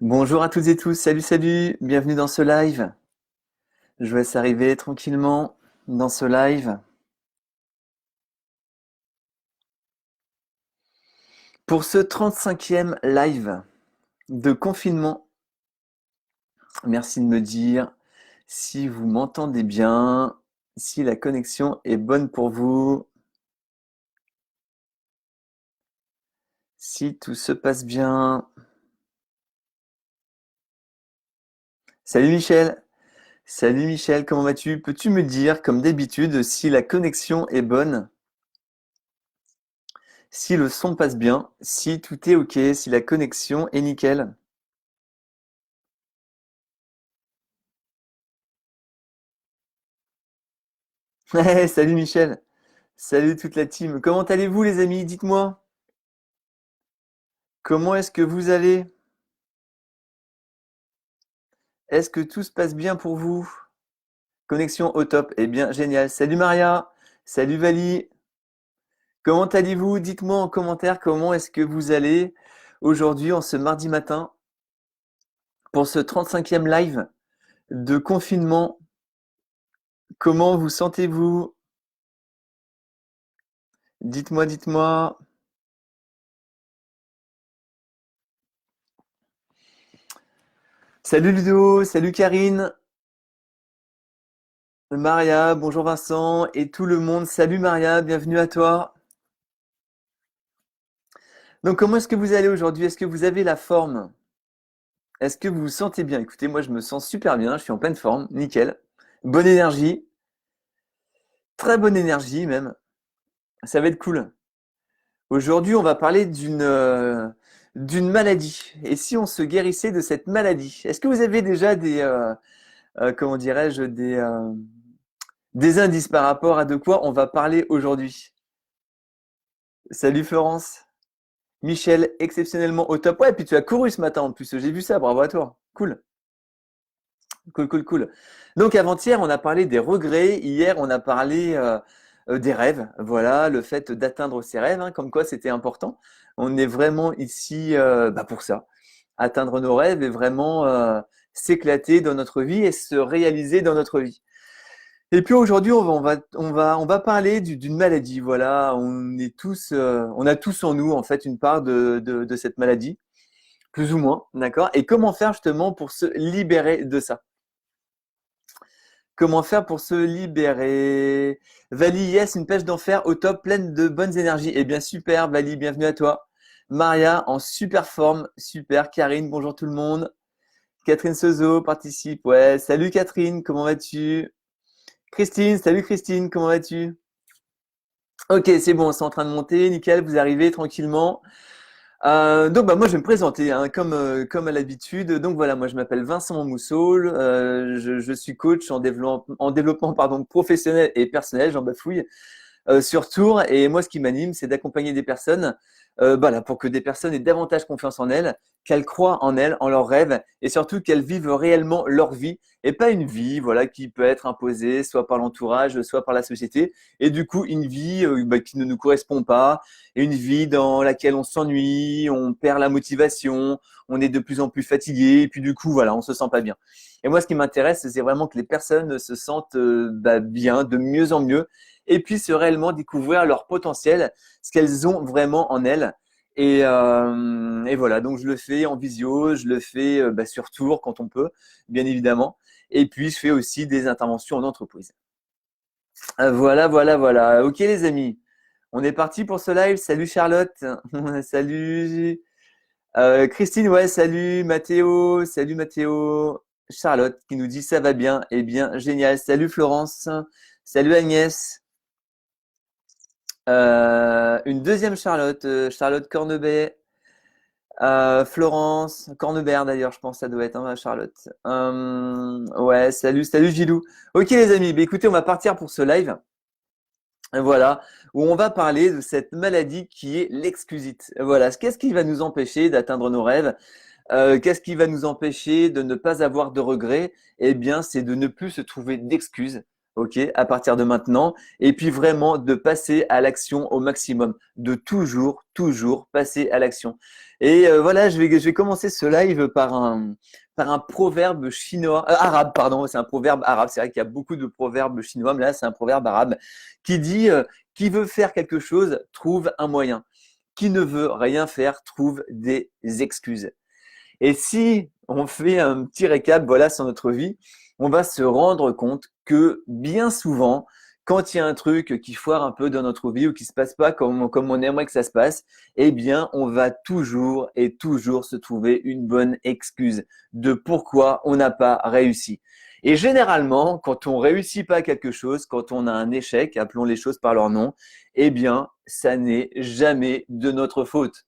Bonjour à toutes et tous, salut salut, bienvenue dans ce live. Je vous laisse arriver tranquillement dans ce live. Pour ce 35e live de confinement, merci de me dire si vous m'entendez bien, si la connexion est bonne pour vous, si tout se passe bien. Salut Michel, salut Michel, comment vas-tu? Peux-tu me dire, comme d'habitude, si la connexion est bonne, si le son passe bien, si tout est ok, si la connexion est nickel? Ouais, salut Michel, salut toute la team. Comment allez-vous les amis? Dites-moi, comment est-ce que vous allez? Est-ce que tout se passe bien pour vous? Connexion au top, eh bien génial. Salut Maria, salut Vali, comment allez-vous? Dites-moi en commentaire comment est-ce que vous allez aujourd'hui en ce mardi matin pour ce 35e live de confinement. Comment vous sentez-vous? Dites-moi, dites-moi. Salut Ludo, salut Karine, Maria, bonjour Vincent et tout le monde. Salut Maria, bienvenue à toi. Donc, comment est-ce que vous allez aujourd'hui? Est-ce que vous avez la forme? Est-ce que vous vous sentez bien? Écoutez, moi, je me sens super bien. Je suis en pleine forme. Nickel. Bonne énergie. Très bonne énergie, même. Ça va être cool. Aujourd'hui, on va parler d'une maladie. Et si on se guérissait de cette maladie? Est-ce que vous avez déjà comment dirais-je, des indices par rapport à de quoi on va parler aujourd'hui? Salut Florence. Michel, exceptionnellement au top. Ouais, puis tu as couru ce matin en plus. J'ai vu ça. Bravo à toi. Cool. Cool, cool, cool. Donc avant-hier, on a parlé des regrets. Hier, on a parlé des rêves. Voilà, le fait d'atteindre ses rêves, hein, comme quoi c'était important. On est vraiment ici pour ça. Atteindre nos rêves et vraiment s'éclater dans notre vie et se réaliser dans notre vie. Et puis aujourd'hui, on va parler d'une maladie. Voilà, on a tous en nous en fait une part de cette maladie, plus ou moins, d'accord? Et comment faire justement pour se libérer de ça? Comment faire pour se libérer? Vali, yes, une pêche d'enfer au top, pleine de bonnes énergies. Eh bien, super, Vali, bienvenue à toi. Maria, en super forme, super. Karine, bonjour tout le monde. Catherine Sozo participe. Ouais, salut Catherine, comment vas-tu? Christine, salut Christine, comment vas-tu? Ok, c'est bon, c'est en train de monter, nickel, vous arrivez tranquillement. Donc moi je vais me présenter hein, comme à l'habitude. Donc voilà, moi je m'appelle Vincent Mousseau, je suis coach en développement pardon, professionnel et personnel, j'en bafouille, sur Tours. Et moi ce qui m'anime, c'est d'accompagner des personnes pour que des personnes aient davantage confiance en elles, qu'elles croient en elles, en leurs rêves, et surtout qu'elles vivent réellement leur vie, et pas une vie voilà, qui peut être imposée soit par l'entourage, soit par la société, et du coup une vie qui ne nous correspond pas, une vie dans laquelle on s'ennuie, on perd la motivation, on est de plus en plus fatigué, et puis du coup voilà, on se sent pas bien. Et moi ce qui m'intéresse, c'est vraiment que les personnes se sentent bien, de mieux en mieux, et puissent réellement découvrir leur potentiel, ce qu'elles ont vraiment en elles. Et voilà, donc je le fais en visio, je le fais sur Tours quand on peut, bien évidemment. Et puis je fais aussi des interventions en entreprise. Voilà, voilà, voilà. Ok les amis, on est parti pour ce live. Salut Charlotte, salut Christine, ouais, salut Mathéo. Charlotte qui nous dit ça va bien, eh bien génial. Salut Florence, salut Agnès. Une deuxième Charlotte, Charlotte Cornebet, Florence, Cornebert d'ailleurs, je pense que ça doit être hein, Charlotte. Ouais, salut Gilou. Ok les amis, écoutez, on va partir pour ce live. Voilà, où on va parler de cette maladie qui est l'excusite. Voilà, qu'est-ce qui va nous empêcher d'atteindre nos rêves? Qu'est-ce qui va nous empêcher de ne pas avoir de regrets? Eh bien, c'est de ne plus se trouver d'excuses, ok, à partir de maintenant, et puis vraiment de passer à l'action au maximum, de toujours passer à l'action. Et voilà, je vais commencer ce live par un proverbe chinois, arabe, pardon, c'est un proverbe arabe. C'est vrai qu'il y a beaucoup de proverbes chinois, mais là, c'est un proverbe arabe qui dit qui veut faire quelque chose trouve un moyen. Qui ne veut rien faire trouve des excuses. Et si on fait un petit récap, voilà, sur notre vie, on va se rendre compte que bien souvent, quand il y a un truc qui foire un peu dans notre vie ou qui se passe pas comme on aimerait que ça se passe, eh bien, on va toujours et toujours se trouver une bonne excuse de pourquoi on n'a pas réussi. Et généralement, quand on réussit pas quelque chose, quand on a un échec, appelons les choses par leur nom, eh bien, ça n'est jamais de notre faute.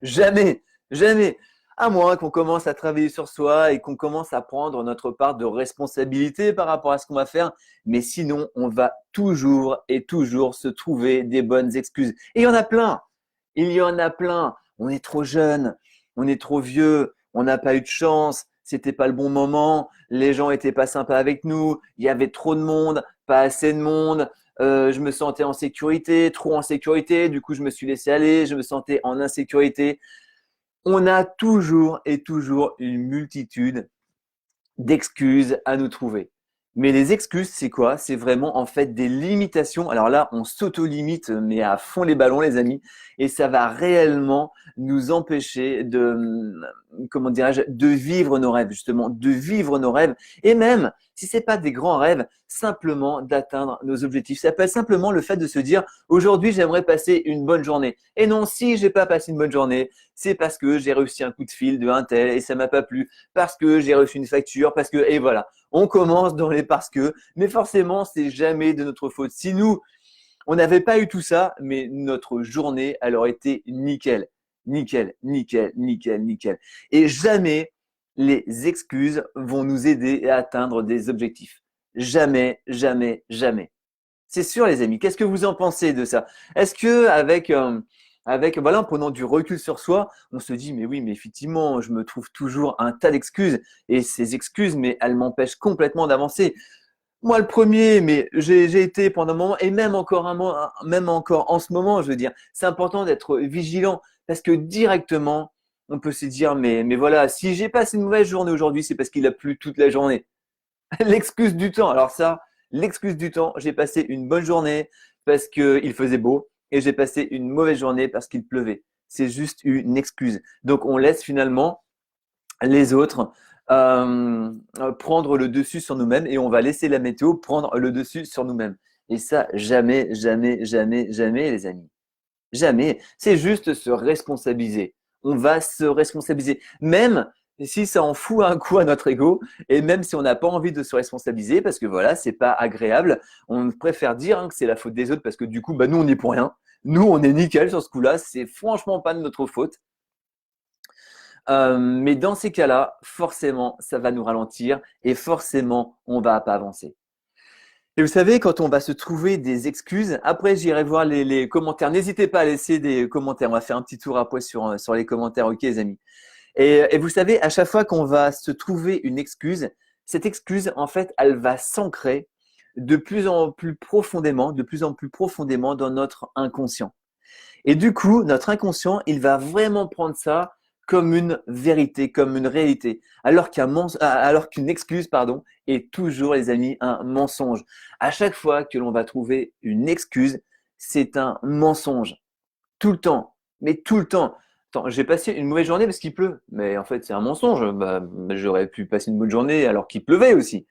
Jamais, jamais. À moins qu'on commence à travailler sur soi et qu'on commence à prendre notre part de responsabilité par rapport à ce qu'on va faire. Mais sinon, on va toujours et toujours se trouver des bonnes excuses. Et il y en a plein. Il y en a plein. On est trop jeune, on est trop vieux, on n'a pas eu de chance, c'était pas le bon moment, les gens étaient pas sympas avec nous, il y avait trop de monde, pas assez de monde, je me sentais en sécurité, trop en sécurité, du coup je me suis laissé aller, je me sentais en insécurité. On a toujours et toujours une multitude d'excuses à nous trouver. Mais les excuses, c'est quoi? C'est vraiment en fait des limitations. Alors là, on s'auto-limite, mais à fond les ballons, les amis. Et ça va réellement nous empêcher de, comment dirais-je, de vivre nos rêves, justement, de vivre nos rêves. Et même, si c'est pas des grands rêves, simplement d'atteindre nos objectifs. Ça peut être simplement le fait de se dire, aujourd'hui, j'aimerais passer une bonne journée. Et non, si j'ai pas passé une bonne journée, c'est parce que j'ai reçu un coup de fil de un tel et ça m'a pas plu, parce que j'ai reçu une facture, parce que, et voilà. On commence dans les parce que, mais forcément, c'est jamais de notre faute. Si nous, on n'avait pas eu tout ça, mais notre journée, elle aurait été nickel. Nickel, nickel, nickel, nickel. Et jamais les excuses vont nous aider à atteindre des objectifs. Jamais, jamais, jamais. C'est sûr, les amis. Qu'est-ce que vous en pensez de ça? Est-ce que voilà, en prenant du recul sur soi, on se dit, mais oui, mais effectivement, je me trouve toujours un tas d'excuses. Et ces excuses, mais elles m'empêchent complètement d'avancer. Moi, le premier, mais j'ai été pendant un moment, et même encore même encore en ce moment, je veux dire, c'est important d'être vigilant parce que directement, on peut se dire, mais voilà, si j'ai passé une mauvaise journée aujourd'hui, c'est parce qu'il a plu toute la journée. L'excuse du temps. Alors ça, l'excuse du temps, j'ai passé une bonne journée parce qu'il faisait beau et j'ai passé une mauvaise journée parce qu'il pleuvait. C'est juste une excuse. Donc on laisse finalement les autres prendre le dessus sur nous-mêmes et on va laisser la météo prendre le dessus sur nous-mêmes. Et ça, jamais, jamais, jamais, jamais, les amis. Jamais. C'est juste se responsabiliser. On va se responsabiliser. Même si ça en fout un coup à notre ego, et même si on n'a pas envie de se responsabiliser, parce que voilà, c'est pas agréable, on préfère dire que c'est la faute des autres, parce que du coup, bah, nous, on n'y est pour rien. Nous, on est nickel sur ce coup-là. C'est franchement pas de notre faute. Mais dans ces cas-là, forcément, ça va nous ralentir et forcément, on va pas avancer. Et vous savez, quand on va se trouver des excuses, après j'irai voir les commentaires. N'hésitez pas à laisser des commentaires. On va faire un petit tour après sur les commentaires, ok les amis. Et vous savez, à chaque fois qu'on va se trouver une excuse, cette excuse, en fait, elle va s'ancrer de plus en plus profondément dans notre inconscient. Et du coup, notre inconscient, il va vraiment prendre ça comme une vérité, comme une réalité, alors qu'une excuse, pardon, est toujours, les amis, un mensonge. À chaque fois que l'on va trouver une excuse, c'est un mensonge. Tout le temps, mais tout le temps. Attends, j'ai passé une mauvaise journée parce qu'il pleut. Mais en fait, c'est un mensonge. Bah, j'aurais pu passer une bonne journée alors qu'il pleuvait aussi.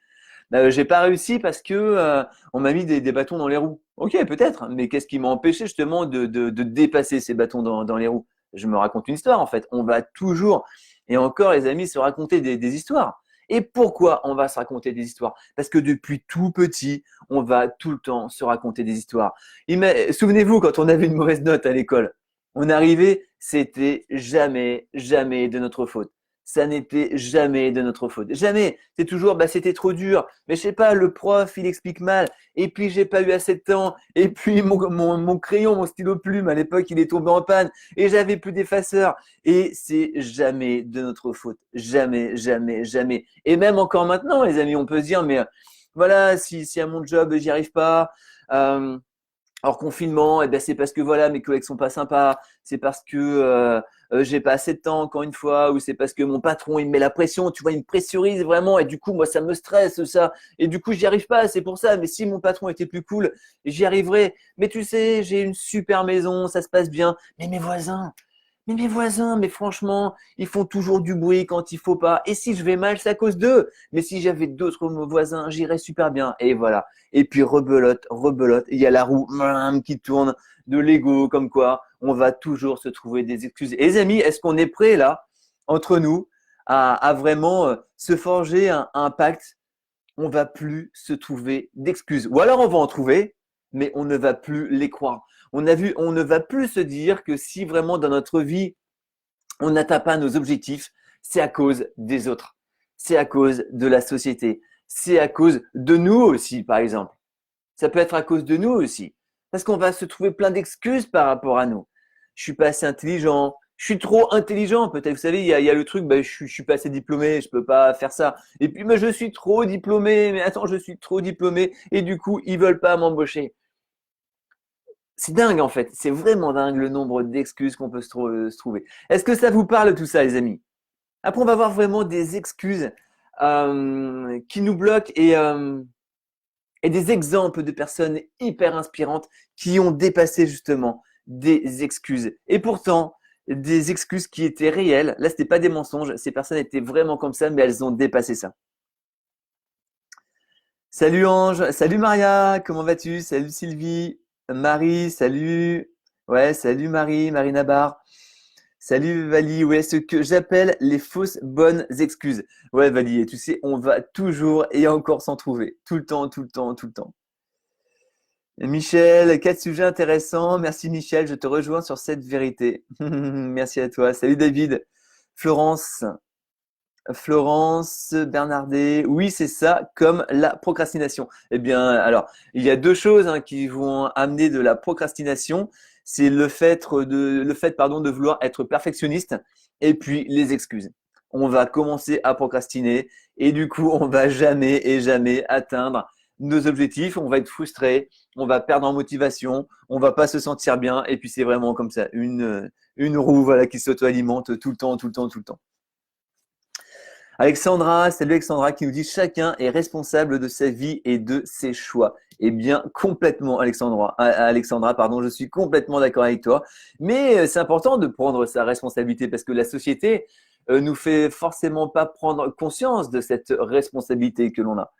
J'ai pas réussi parce que on m'a mis des bâtons dans les roues. Ok, peut-être, mais qu'est-ce qui m'a empêché justement de dépasser ces bâtons dans les roues? Je me raconte une histoire en fait. On va toujours et encore les amis se raconter des histoires. Et pourquoi on va se raconter des histoires? Parce que depuis tout petit, on va tout le temps se raconter des histoires. Souvenez-vous quand on avait une mauvaise note à l'école, on arrivait, c'était jamais, jamais de notre faute. Ça n'était jamais de notre faute. Jamais. C'est toujours, bah, c'était trop dur. Mais je sais pas, le prof, il explique mal. Et puis, j'ai pas eu assez de temps. Et puis, mon crayon, mon stylo plume, à l'époque, il est tombé en panne. Et j'avais plus d'effaceur. Et c'est jamais de notre faute. Jamais, jamais, jamais. Et même encore maintenant, les amis, on peut se dire, mais voilà, si à mon job, j'y arrive pas, hors confinement, eh ben c'est parce que voilà, mes collègues sont pas sympas, c'est parce que j'ai pas assez de temps encore une fois, ou c'est parce que mon patron il me met la pression, tu vois, il me pressurise vraiment, et du coup moi ça me stresse ça, et du coup j'y arrive pas, c'est pour ça. Mais si mon patron était plus cool, j'y arriverais. Mais tu sais, j'ai une super maison, ça se passe bien. Mais mes voisins, franchement, ils font toujours du bruit quand il faut pas. Et si je vais mal, c'est à cause d'eux. Mais si j'avais d'autres voisins, j'irais super bien. Et voilà. Et puis rebelote, rebelote. Il y a la roue qui tourne de l'ego, comme quoi on va toujours se trouver des excuses. Et les amis, est-ce qu'on est prêt là, entre nous, à vraiment se forger un pacte? On va plus se trouver d'excuses. Ou alors on va en trouver, mais on ne va plus les croire. On ne va plus se dire que si vraiment dans notre vie, on n'atteint pas nos objectifs, c'est à cause des autres. C'est à cause de la société. C'est à cause de nous aussi, par exemple. Ça peut être à cause de nous aussi. Parce qu'on va se trouver plein d'excuses par rapport à nous. Je suis pas assez intelligent. Je suis trop intelligent, peut-être. Vous savez, il y a le truc, je suis pas assez diplômé, je peux pas faire ça. Et puis, mais je suis trop diplômé. Mais attends, je suis trop diplômé. Et du coup, ils veulent pas m'embaucher. C'est dingue, en fait. C'est vraiment dingue le nombre d'excuses qu'on peut se trouver. Est-ce que ça vous parle tout ça, les amis? Après, on va voir vraiment des excuses qui nous bloquent et des exemples de personnes hyper inspirantes qui ont dépassé justement des excuses. Et pourtant, des excuses qui étaient réelles. Là, c'était pas des mensonges. Ces personnes étaient vraiment comme ça, mais elles ont dépassé ça. Salut Ange, salut Maria, comment vas-tu? Salut Sylvie, Marie, salut. Ouais, salut Marie, Marina Bar. Salut Vali, ouais, ce que j'appelle les fausses bonnes excuses. Ouais Vali, et tu sais, on va toujours et encore s'en trouver. Tout le temps, tout le temps, tout le temps. Michel, quel sujet intéressant. Merci Michel, je te rejoins sur cette vérité. Merci à toi. Salut David. Florence, Florence Bernardet. Oui, c'est ça, comme la procrastination. Eh bien, alors, il y a deux choses qui vont amener de la procrastination. C'est le fait, de vouloir être perfectionniste et puis les excuses. On va commencer à procrastiner et du coup, on va jamais et jamais atteindre nos objectifs. On va être frustré, on va perdre en motivation, on va pas se sentir bien et puis c'est vraiment comme ça, une roue voilà qui s'auto-alimente tout le temps, tout le temps, tout le temps. Alexandra, salut Alexandra qui nous dit chacun est responsable de sa vie et de ses choix. Eh bien, complètement Alexandra, pardon, je suis complètement d'accord avec toi. Mais c'est important de prendre sa responsabilité parce que la société nous fait forcément pas prendre conscience de cette responsabilité que l'on a.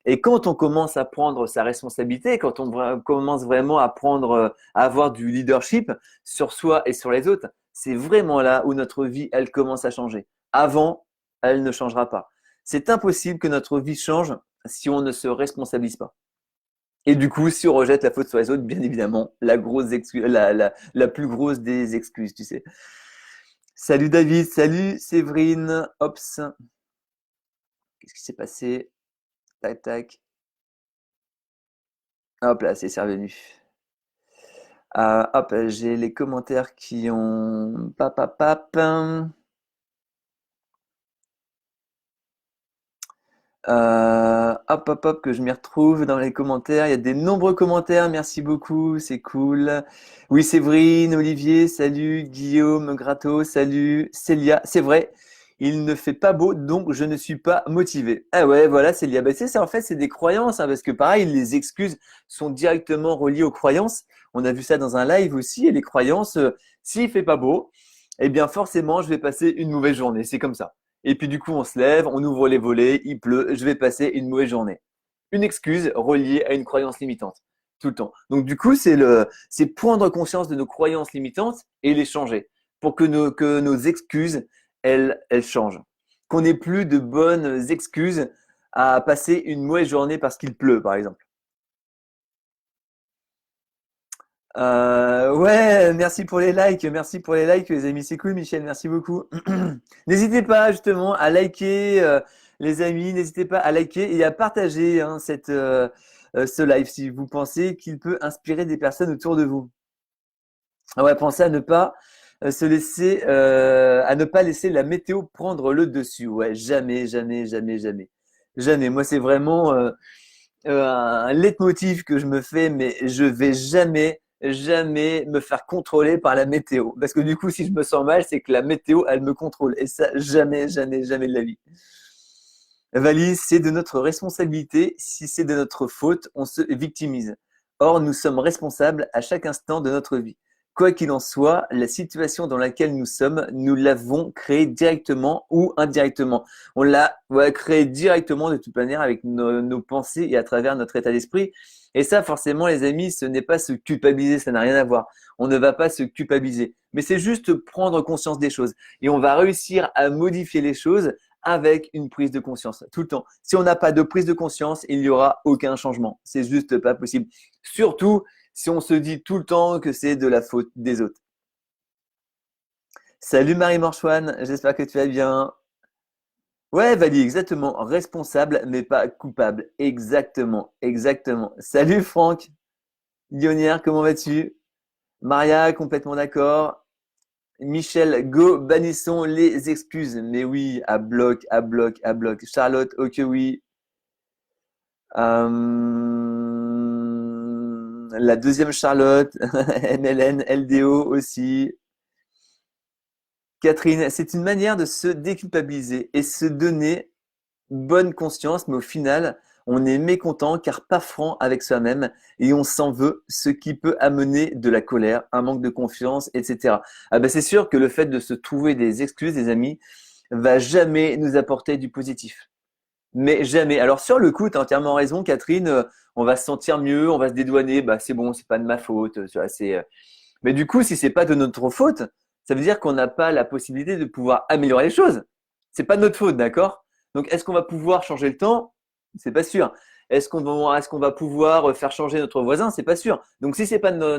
Et quand on commence à prendre sa responsabilité, quand on commence vraiment à prendre, à avoir du leadership sur soi et sur les autres, c'est vraiment là où notre vie, elle commence à changer. Avant, elle ne changera pas. C'est impossible que notre vie change si on ne se responsabilise pas. Et du coup, si on rejette la faute sur les autres, bien évidemment, la grosse excuse, la plus grosse des excuses, tu sais. Salut David, salut Séverine, Ops. Qu'est-ce qui s'est passé? Tac, tac. Hop là, c'est revenu. Hop, j'ai les commentaires qui ont pap. Hop, que je m'y retrouve dans les commentaires. Il y a des nombreux commentaires. Merci beaucoup, c'est cool. Oui, Séverine, Olivier, salut. Guillaume, Grato, salut. Célia, c'est vrai. Il ne fait pas beau, donc je ne suis pas motivé. Ah ouais, voilà, Célia. Bah, tu sais, ça, en fait, c'est des croyances, parce que pareil, les excuses sont directement reliées aux croyances. On a vu ça dans un live aussi, et les croyances, s'il fait pas beau, eh bien, forcément, je vais passer une mauvaise journée. C'est comme ça. Et puis du coup, on se lève, on ouvre les volets, il pleut, je vais passer une mauvaise journée. Une excuse reliée à une croyance limitante tout le temps. Donc du coup, c'est prendre conscience de nos croyances limitantes et les changer pour que nos excuses, elles changent. Qu'on n'ait plus de bonnes excuses à passer une mauvaise journée parce qu'il pleut, par exemple. Ouais, merci pour les likes, les amis, c'est cool, Michel, merci beaucoup. N'hésitez pas justement à liker, les amis, n'hésitez pas à liker et à partager ce live si vous pensez qu'il peut inspirer des personnes autour de vous. Ah ouais, pensez à ne pas à ne pas laisser la météo prendre le dessus. Ouais, jamais, jamais, jamais, jamais, jamais. Moi, c'est vraiment un leitmotiv que je me fais, mais je vais jamais, jamais me faire contrôler par la météo. Parce que du coup, si je me sens mal, c'est que la météo, elle me contrôle. Et ça, jamais, jamais, jamais de la vie. Valise, c'est de notre responsabilité. Si c'est de notre faute, on se victimise. Or, nous sommes responsables à chaque instant de notre vie. Quoi qu'il en soit, la situation dans laquelle nous sommes, nous l'avons créée directement ou indirectement. On l'a créée directement de toute manière avec nos pensées et à travers notre état d'esprit. Et ça, forcément, les amis, ce n'est pas se culpabiliser, ça n'a rien à voir. On ne va pas se culpabiliser, mais c'est juste prendre conscience des choses. Et on va réussir à modifier les choses avec une prise de conscience tout le temps. Si on n'a pas de prise de conscience, il n'y aura aucun changement. C'est juste pas possible. Surtout si on se dit tout le temps que c'est de la faute des autres. Salut Marie Morchouane, j'espère que tu vas bien. Ouais, Vali, exactement. Responsable, mais pas coupable. Exactement, exactement. Salut Franck. Lionnière, comment vas-tu? Maria, complètement d'accord. Michel, go, bannissons les excuses. Mais oui, à bloc, à bloc, à bloc. Charlotte, ok, oui. La deuxième Charlotte, MLN, LDO aussi. Catherine, c'est une manière de se déculpabiliser et se donner bonne conscience, mais au final, on est mécontent car pas franc avec soi-même et on s'en veut, ce qui peut amener de la colère, un manque de confiance, etc. Ah ben c'est sûr que le fait de se trouver des excuses, des amis, va jamais nous apporter du positif. Mais jamais. Alors sur le coup, tu as entièrement raison, Catherine. On va se sentir mieux, on va se dédouaner. Bah c'est bon, c'est pas de ma faute. Tu vois, Mais du coup, si c'est pas de notre faute, ça veut dire qu'on n'a pas la possibilité de pouvoir améliorer les choses. C'est pas de notre faute, d'accord? Donc est-ce qu'on va pouvoir changer le temps? C'est pas sûr. Est-ce qu'on va pouvoir faire changer notre voisin? C'est pas sûr. Donc si c'est pas de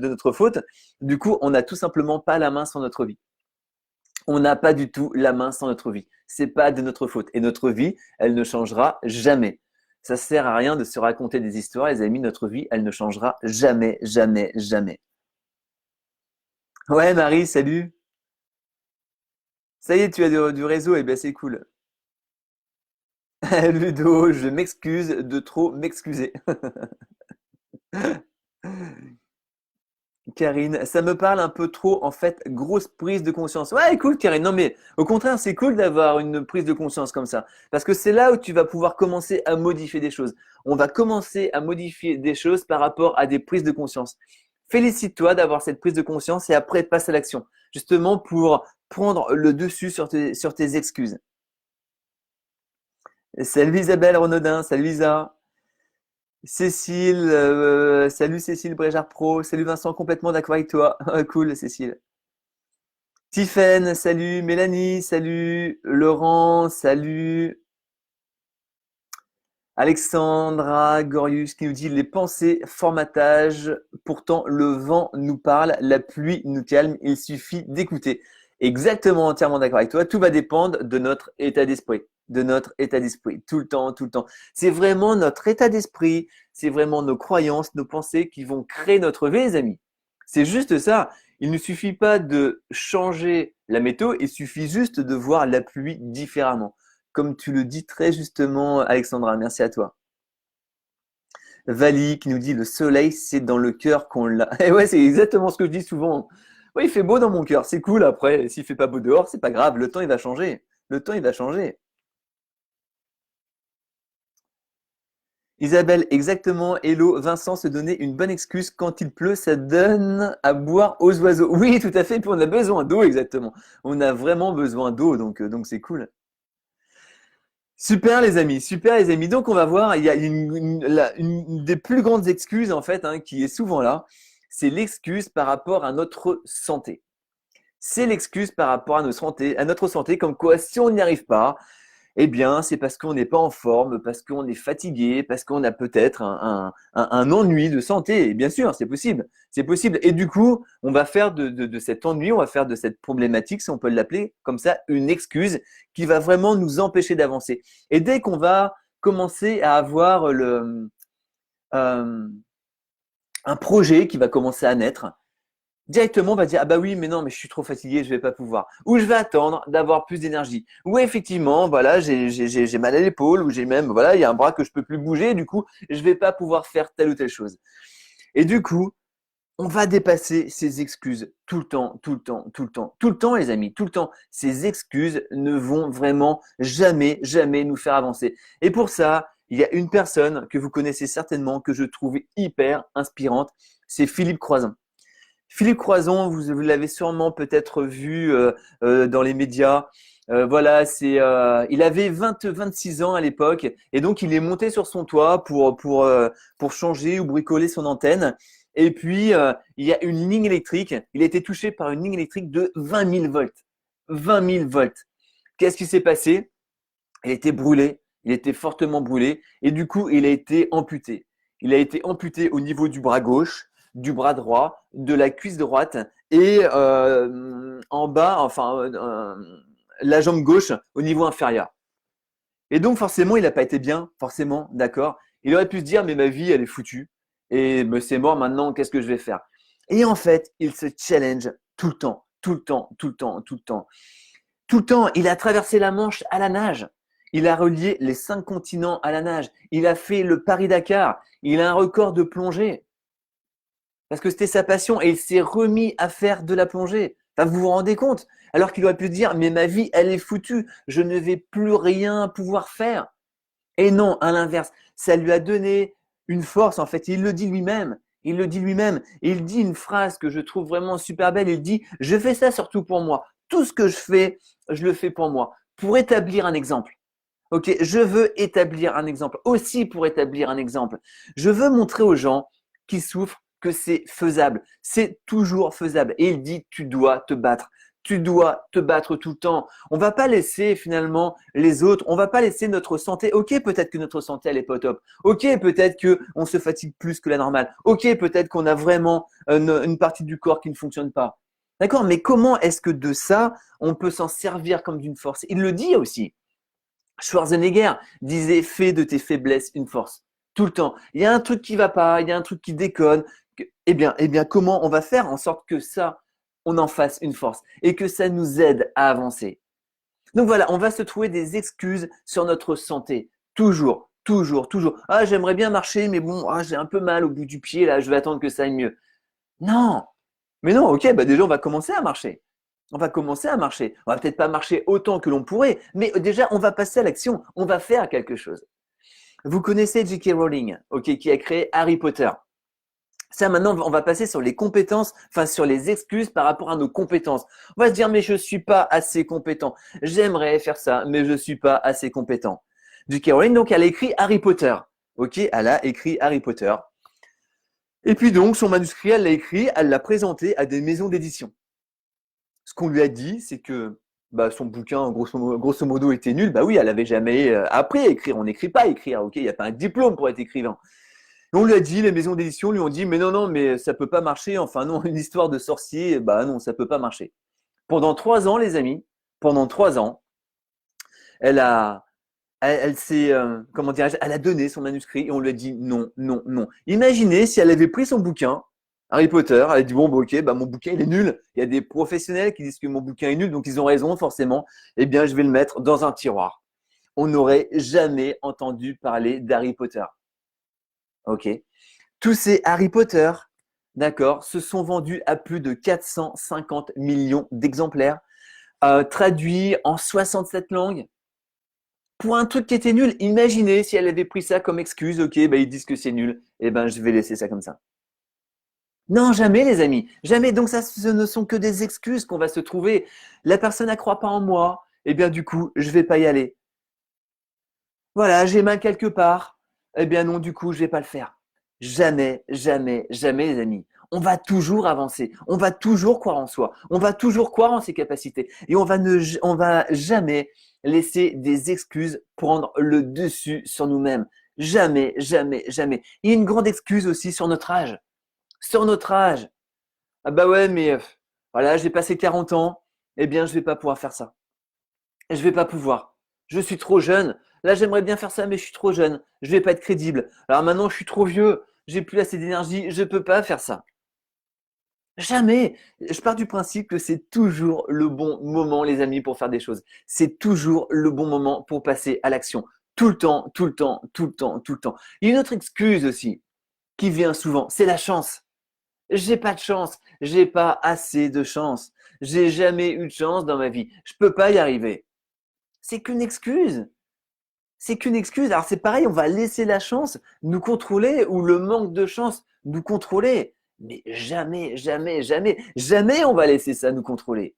notre faute, du coup, on n'a tout simplement pas la main sur notre vie. On n'a pas du tout la main sur notre vie. C'est pas de notre faute. Et notre vie, elle ne changera jamais. Ça sert à rien de se raconter des histoires, les amis. Notre vie, elle ne changera jamais, jamais, jamais. Ouais, Marie, salut. Ça y est, tu as du réseau. Eh bien, c'est cool. Ludo, je m'excuse de trop m'excuser. Karine, ça me parle un peu trop, en fait, grosse prise de conscience. Ouais, écoute, Karine, non, mais au contraire, c'est cool d'avoir une prise de conscience comme ça. Parce que c'est là où tu vas pouvoir commencer à modifier des choses. On va commencer à modifier des choses par rapport à des prises de conscience. Félicite-toi d'avoir cette prise de conscience et après passe à l'action. Justement pour prendre le dessus sur tes excuses. Salut Isabelle Renaudin, salut Isa. Cécile, salut Cécile Bréjard Pro, salut Vincent, complètement d'accord avec toi. Cool Cécile. Tiffaine, salut Mélanie, salut Laurent, salut Alexandra Gorius qui nous dit les pensées, formatage, pourtant le vent nous parle, la pluie nous calme, il suffit d'écouter. Exactement, entièrement d'accord avec toi, tout va dépendre de notre état d'esprit, de notre état d'esprit, tout le temps, tout le temps. C'est vraiment notre état d'esprit, c'est vraiment nos croyances, nos pensées qui vont créer notre vie, les amis. C'est juste ça. Il ne suffit pas de changer la météo, il suffit juste de voir la pluie différemment. Comme tu le dis très justement, Alexandra, merci à toi. Vali qui nous dit le soleil, c'est dans le cœur qu'on l'a. Et ouais, c'est exactement ce que je dis souvent. Oui, il fait beau dans mon cœur, c'est cool. Après, s'il fait pas beau dehors, c'est pas grave. Le temps, il va changer. Le temps, il va changer. Isabelle, exactement. Hello, Vincent se donnait une bonne excuse quand il pleut, ça donne à boire aux oiseaux. Oui, tout à fait. Puis on a besoin d'eau, exactement. On a vraiment besoin d'eau, donc c'est cool. Super les amis, super les amis. Donc on va voir, il y a une des plus grandes excuses en fait qui est souvent là, c'est l'excuse par rapport à notre santé. C'est l'excuse par rapport à notre santé, comme quoi si on n'y arrive pas, eh bien, c'est parce qu'on n'est pas en forme, parce qu'on est fatigué, parce qu'on a peut-être un ennui de santé. Et bien sûr, c'est possible. C'est possible. Et du coup, on va faire de cet ennui, on va faire de cette problématique, si on peut l'appeler comme ça, une excuse qui va vraiment nous empêcher d'avancer. Et dès qu'on va commencer à avoir euh, un projet qui va commencer à naître, directement on va dire ah bah oui mais non mais je suis trop fatigué, je vais pas pouvoir. Ou je vais attendre d'avoir plus d'énergie. Ou effectivement voilà j'ai mal à l'épaule ou j'ai même voilà il y a un bras que je peux plus bouger, du coup je vais pas pouvoir faire telle ou telle chose. Et du coup on va dépasser ces excuses tout le temps, tout le temps, tout le temps, tout le temps, les amis, tout le temps. Ces excuses ne vont vraiment jamais, jamais nous faire avancer. Et pour ça, il y a une personne que vous connaissez certainement, que je trouve hyper inspirante, c'est Philippe Croizon. Philippe Croizon, vous l'avez sûrement peut-être vu dans les médias. Voilà, il avait 26 ans à l'époque et donc il est monté sur son toit pour changer ou bricoler son antenne. Et puis, il y a une ligne électrique. Il a été touché par une ligne électrique de 20 000 volts. 20 000 volts. Qu'est-ce qui s'est passé? Il était brûlé. Il était fortement brûlé. Et du coup, il a été amputé. Il a été amputé au niveau du bras gauche, du bras droit, de la cuisse droite et en bas, enfin, la jambe gauche au niveau inférieur. Et donc, forcément, il n'a pas été bien, forcément, d'accord. Il aurait pu se dire, mais ma vie, elle est foutue. Et c'est mort maintenant, qu'est-ce que je vais faire? Et en fait, il se challenge tout le temps, tout le temps, tout le temps, tout le temps. Tout le temps, il a traversé la Manche à la nage. Il a relié les 5 continents à la nage. Il a fait le Paris-Dakar. Il a un record de plongée. Parce que c'était sa passion et il s'est remis à faire de la plongée. Enfin, vous vous rendez compte? Alors qu'il aurait pu se dire, mais ma vie, elle est foutue. Je ne vais plus rien pouvoir faire. Et non, à l'inverse, ça lui a donné une force, en fait. Il le dit lui-même. Il le dit lui-même. Il dit une phrase que je trouve vraiment super belle. Il dit, je fais ça surtout pour moi. Tout ce que je fais, je le fais pour moi. Pour établir un exemple. Ok, je veux établir un exemple. Aussi pour établir un exemple. Je veux montrer aux gens qui souffrent que c'est faisable. C'est toujours faisable. Et il dit, tu dois te battre. Tu dois te battre tout le temps. On va pas laisser finalement les autres. On va pas laisser notre santé. Ok, peut-être que notre santé elle est pas au top. Ok, peut-être que on se fatigue plus que la normale. Ok, peut-être qu'on a vraiment une partie du corps qui ne fonctionne pas. D'accord, mais comment est-ce que de ça on peut s'en servir comme d'une force? Il le dit aussi. Schwarzenegger disait fais de tes faiblesses une force. Tout le temps. Il y a un truc qui va pas, il y a un truc qui déconne. Eh bien, comment on va faire en sorte que ça, on en fasse une force et que ça nous aide à avancer. Donc voilà, on va se trouver des excuses sur notre santé. Toujours, toujours, toujours. Ah, j'aimerais bien marcher, mais bon, j'ai un peu mal au bout du pied, là, je vais attendre que ça aille mieux. Non, mais non, ok, bah déjà on va commencer à marcher. On va commencer à marcher. On va peut-être pas marcher autant que l'on pourrait, mais déjà on va passer à l'action. On va faire quelque chose. Vous connaissez J.K. Rowling, ok, qui a créé Harry Potter. Ça, maintenant, on va passer sur les compétences, enfin sur les excuses par rapport à nos compétences. On va se dire, mais je suis pas assez compétent. J'aimerais faire ça, mais je suis pas assez compétent. J.K. Rowling, donc, elle a écrit Harry Potter. Ok, elle a écrit Harry Potter. Et puis donc, son manuscrit, elle l'a écrit, elle l'a présenté à des maisons d'édition. Ce qu'on lui a dit, c'est que bah, son bouquin, grosso modo, était nul. Bah oui, elle avait jamais appris à écrire. On n'écrit pas à écrire, ok? Il n'y a pas un diplôme pour être écrivain. Et on lui a dit, les maisons d'édition lui ont dit, mais non, non, mais ça peut pas marcher. Enfin non, une histoire de sorcier, bah non, ça peut pas marcher. Pendant 3 ans, les amis, pendant 3 ans, elle a, elle s'est, comment dirais-je, elle a donné son manuscrit et on lui a dit non, non, non. Imaginez si elle avait pris son bouquin, Harry Potter, elle a dit bon, bah, ok, bah, mon bouquin il est nul. Il y a des professionnels qui disent que mon bouquin est nul, donc ils ont raison forcément. Eh bien, je vais le mettre dans un tiroir. On n'aurait jamais entendu parler d'Harry Potter. Ok. Tous ces Harry Potter, d'accord, se sont vendus à plus de 450 millions d'exemplaires, traduits en 67 langues. Pour un truc qui était nul, imaginez si elle avait pris ça comme excuse, ok, bah ils disent que c'est nul, eh ben je vais laisser ça comme ça. Non, jamais les amis, jamais. Donc ça, ce ne sont que des excuses qu'on va se trouver. La personne ne croit pas en moi, eh bien du coup, je vais pas y aller. Voilà, j'ai mal quelque part, eh bien non, du coup, je vais pas le faire. Jamais, jamais, jamais les amis. On va toujours avancer, on va toujours croire en soi, on va toujours croire en ses capacités et on va jamais laisser des excuses prendre le dessus sur nous-mêmes. Jamais, jamais, jamais. Il y a une grande excuse aussi sur notre âge. Sur notre âge. Ah bah ouais, mais voilà, j'ai passé 40 ans, eh bien, je vais pas pouvoir faire ça. Je vais pas pouvoir. Je suis trop jeune. Là, j'aimerais bien faire ça, mais je suis trop jeune. Je vais pas être crédible. Alors maintenant, je suis trop vieux. J'ai plus assez d'énergie. Je peux pas faire ça. Jamais. Je pars du principe que c'est toujours le bon moment, les amis, pour faire des choses. C'est toujours le bon moment pour passer à l'action. Tout le temps, tout le temps, tout le temps, tout le temps. Il y a une autre excuse aussi qui vient souvent, c'est la chance. J'ai pas de chance, j'ai pas assez de chance. J'ai jamais eu de chance dans ma vie. Je peux pas y arriver. C'est qu'une excuse. C'est qu'une excuse. Alors c'est pareil, on va laisser la chance nous contrôler ou le manque de chance nous contrôler. Mais jamais, jamais, jamais, jamais on va laisser ça nous contrôler.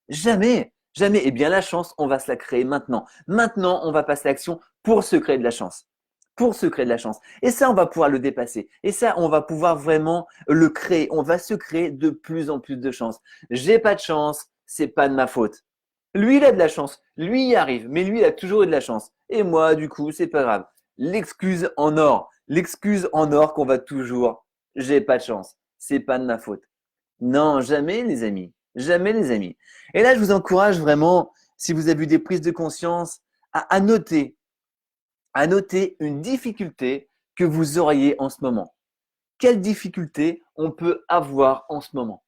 Jamais, jamais. Eh bien la chance, on va se la créer maintenant. Maintenant, on va passer à l'action pour se créer de la chance. Pour se créer de la chance. Et ça, on va pouvoir le dépasser. Et ça, on va pouvoir vraiment le créer. On va se créer de plus en plus de chance. J'ai pas de chance, c'est pas de ma faute. Lui, il a de la chance. Lui, il y arrive. Mais lui, il a toujours eu de la chance. Et moi, du coup, c'est pas grave. L'excuse en or. L'excuse en or qu'on va toujours. J'ai pas de chance. C'est pas de ma faute. Non, jamais, les amis. Jamais, les amis. Et là, je vous encourage vraiment, si vous avez eu des prises de conscience, à noter une difficulté que vous auriez en ce moment. Quelle difficulté on peut avoir en ce moment?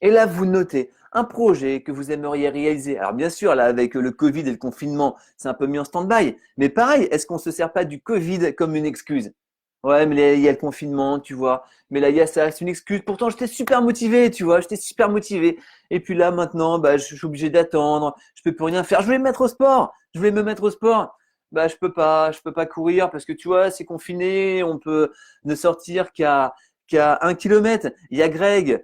Et là, vous notez un projet que vous aimeriez réaliser. Alors bien sûr, là, avec le Covid et le confinement, c'est un peu mis en stand-by. Mais pareil, est-ce qu'on ne se sert pas du Covid comme une excuse? Ouais, mais là, il y a le confinement, tu vois. Mais là, il y a ça, c'est une excuse. Pourtant, j'étais super motivé, tu vois. J'étais super motivé. Et puis là, maintenant, bah, je suis obligé d'attendre. Je peux plus rien faire. Je voulais me mettre au sport. Je voulais me mettre au sport. Bah, je peux pas courir parce que tu vois, c'est confiné. On peut ne sortir qu'à 1 kilomètre. Il y a Greg,